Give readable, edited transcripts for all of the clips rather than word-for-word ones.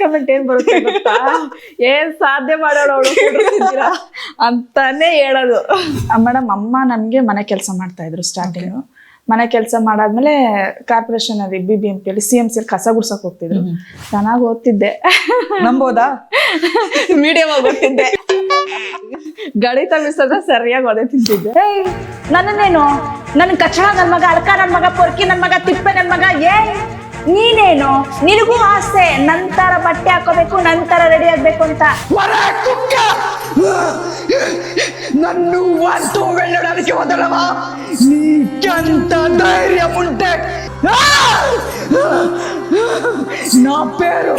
Comment ಏನ್ ಬರುತ್ತೆ ಗೊತ್ತಾ, ಏನ್ ಸಾಧ್ಯ ಮಾಡೋಣ ಅಂತಾನೆ ಹೇಳೋದು. ಮೇಡಮ್ ಅಮ್ಮ ನನ್ಗೆ ಮನೆ ಕೆಲಸ ಮಾಡ್ತಾ ಇದ್ರು ಸ್ಟಾರ್ಟಿಂಗ್. ಮನೆ ಕೆಲಸ ಮಾಡಾದ್ಮೇಲೆ ಕಾರ್ಪೊರೇಷನ್ ಅಲ್ಲಿ BBMP ಅಲ್ಲಿ CMC ಅಲ್ಲಿ ಕಸ ಗುಡ್ಸಕ್ ಹೋಗ್ತಿದ್ರು. ಚೆನ್ನಾಗಿ ಓದ್ತಿದ್ದೆ, ನಂಬೋದಾ? ಮೀಡಿಯಂ ಆಗಿ ಓದ್ತಿದ್ದೆ. ಗಣಿತ ಮಿಸ್ಸದ ಸರಿಯಾಗಿ ಓದೇ ತಿಂತಿದ್ದೆ. ನನ್ನನ್ನೇನು ನನ್ ಕಚಡ ನನ್ ಮಗ, ಅಳ್ಕ ನನ್ ಮಗ, ಪೊರ್ಕಿ ನನ್ ಮಗ, ತಿಪ್ಪೆ ನನ್ ಮಗ, ನೀನೇನು ನಿನಗೂ ಆಸೆ ನಂತರ ಬಟ್ಟೆ ಹಾಕೋಬೇಕು, ನಂತರ ರೆಡಿ ಆಗ್ಬೇಕು ಅಂತ. నన్ను అంటూ వెళ్ళడానికి వదలవా? నీకెంత ధైర్యం ఉంటే నా పేరు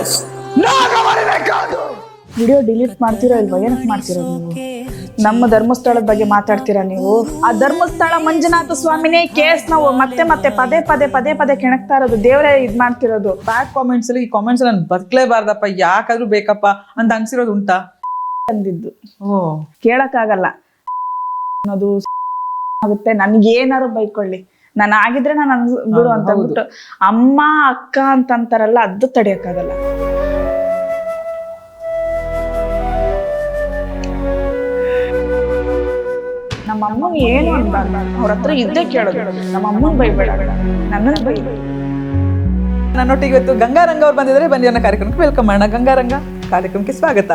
నాగమణినే కాదు. ವಿಡಿಯೋ ಡಿಲೀಟ್ ಮಾಡ್ತೀರೋ ಇಲ್ವಾ? ಏನಕ್ಕೆ ಮಾಡ್ತೀರೋ ನೀವು? ನಮ್ಮ ಧರ್ಮಸ್ಥಳದ ಬಗ್ಗೆ ಮಾತಾಡ್ತೀರಾ ನೀವು? ಆ ಧರ್ಮಸ್ಥಳ ಮಂಜುನಾಥ ಸ್ವಾಮಿನೇ ಕೇಸ್ ನಾವು ಮತ್ತೆ ಮತ್ತೆ ಪದೇ ಪದೇ ಪದೇ ಪದೇ ಕೆಣಕ್ತಾ ಇರೋದು, ದೇವರೇ ಇದ್ ಮಾಡ್ತಿರೋದು. ಬ್ಯಾಡ್ ಕಾಮೆಂಟ್ಸ್ ಅಲ್ಲಿ ಈ ಕಾಮೆಂಟ್ಸ್ ನಾನು ಬರ್ಲೇಬಾರ್ದಪ್ಪ, ಯಾಕಾದ್ರೂ ಬೇಕಪ್ಪ ಅಂತ ಅನ್ಸಿರೋದು ಉಂಟಾ? ಅಂದಿದ್ದು ಕೇಳಕ್ಕಾಗಲ್ಲ ಅನ್ನೋದು ಆಗುತ್ತೆ. ನನ್ಗೇನಾರು ಬೈಕೊಳ್ಳಿ, ನಾನು ಆಗಿದ್ರೆ ನಾನು ಬಿಡು ಅಂತ ಬಿಟ್ಟು ಅಮ್ಮ ಅಕ್ಕ ಅಂತಂತಾರಲ್ಲ, ಅದು ತಡಿಯಕ್ಕಾಗಲ್ಲ. ನಮ್ಮ ಅಮ್ಮನ ಏನು ಅನ್ಬಾರ್ದು, ಅವ್ರ ಹತ್ರ ಇದ್ದೇ ಕೇಳೋದು. ನಮ್ಮ ಅಮ್ಮನ್ ಬೈಬೇಡ, ನನ್ನನ್ನು ಬೈ. ನನ್ನೊಟ್ಟಿಗೆ ಇವತ್ತು ಗಂಗಾರಂಗ ಅವ್ರು ಬಂದಿದ್ದಾರೆ. ಬನ್ನಿ ಅನ್ನೋ ಕಾರ್ಯಕ್ರಮಕ್ಕೆ ವೆಲ್ಕಮ್ ಮಾಡೋಣ. ಗಂಗಾರಂಗ ಕಾರ್ಯಕ್ರಮಕ್ಕೆ ಸ್ವಾಗತ.